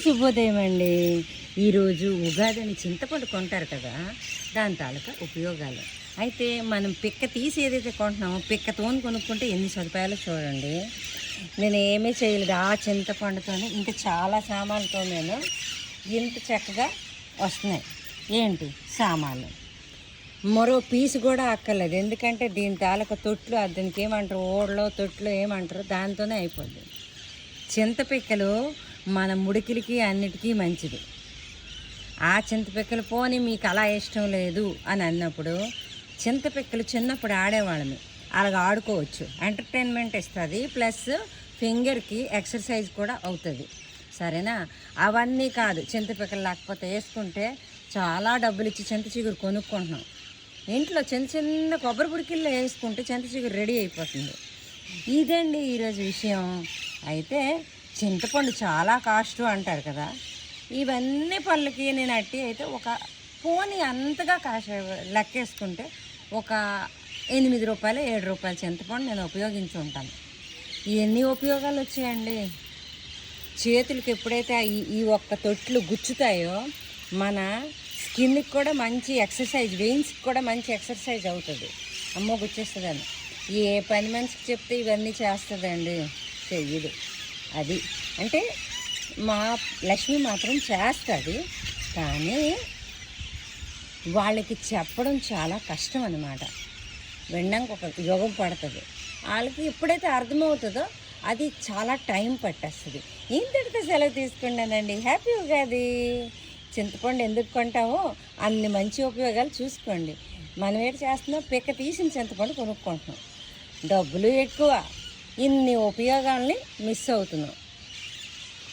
శుభోదయం అండి. ఈరోజు ఉగాదిని చింతపండు కొంటారు కదా, దాని తాలూకా ఉపయోగాలు. అయితే మనం పిక్క తీసి ఏదైతే కొంటున్నామో పిక్కతోని కొనుక్కుంటే ఎన్ని సదుపాయాలు చూడండి. నేను ఏమీ చేయలేదు, ఆ చింతపండుతోనే ఇంకా చాలా సామాన్లతో నేను ఇంత చక్కగా వస్తున్నాయి. ఏంటి సామాన్లు, మరో పీసు కూడా అక్కర్లేదు. ఎందుకంటే దీని తాలూకా తొట్లు, దీనికి ఏమంటారు, ఓడలో తొట్లు ఏమంటారు, దాంతోనే అయిపోద్ది. చింతపిక్కలు మన ముడికిలకి అన్నిటికీ మంచిది. ఆ చింతపిక్కలు పోని మీకు అలా ఇష్టం లేదు అని అన్నప్పుడు, చింతపిక్కలు చిన్నప్పుడు ఆడేవాళ్ళని అలాగ ఆడుకోవచ్చు, ఎంటర్టైన్మెంట్ ఇస్తుంది, ప్లస్ ఫింగర్కి ఎక్సర్సైజ్ కూడా అవుతుంది. సరేనా? అవన్నీ కాదు, చింతపిక్కలు లేకపోతే వేసుకుంటే చాలా డబ్బులు ఇచ్చి చింత చిగురు కొనుక్కుంటున్నాం. ఇంట్లో చిన్న చిన్న కొబ్బరి పుడికిల్లో వేసుకుంటే చింత చిగురు రెడీ అయిపోతుంది. ఇదండి ఈరోజు విషయం. అయితే చింతపండు చాలా కాస్ట్ అంటారు కదా, ఇవన్నీ పళ్ళకి నేను అట్టి అయితే ఒక పోనీ అంతగా లెక్కేసుకుంటే ఒక 8 రూపాయలు 7 రూపాయల చింతపండు నేను ఉపయోగించి ఉంటాను. ఎన్ని ఉపయోగాలు వచ్చాయండి. చేతులకి ఎప్పుడైతే ఈ ఒక్క తొట్లు గుచ్చుతాయో మన స్కిన్కి కూడా మంచి ఎక్సర్సైజ్, వెయిన్స్కి కూడా మంచి ఎక్సర్సైజ్ అవుతుంది. అమ్మో గుచ్చేస్తుందని ఏ పని మనిషికి చెప్తే ఇవన్నీ చేస్తుందండి, చెయ్యదు. అది అంటే మా లక్ష్మి మాత్రం చేస్తుంది, కానీ వాళ్ళకి చెప్పడం చాలా కష్టం అన్నమాట. వినడానికి ఒక యుగం పడుతుంది. వాళ్ళకి ఎప్పుడైతే అర్థమవుతుందో అది చాలా టైం పట్టేస్తుంది. ఇంతటితో సెలవు తీసుకున్నానండి. హ్యాపీ ఉగాది. చింతపండు ఎందుకు కొంటామో అన్ని మంచి ఉపయోగాలు చూసుకోండి. మనం ఏంటి చేస్తున్నాం, పిక్క తీసిన చింతపండు కొనుక్కుంటున్నాం, డబ్బులు ఎక్కువ, ఇన్ని ఉపయోగాల్ని మిస్ అవుతున్నాం.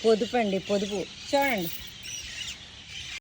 పొదుపు అండి, పొదుపు. చూడండి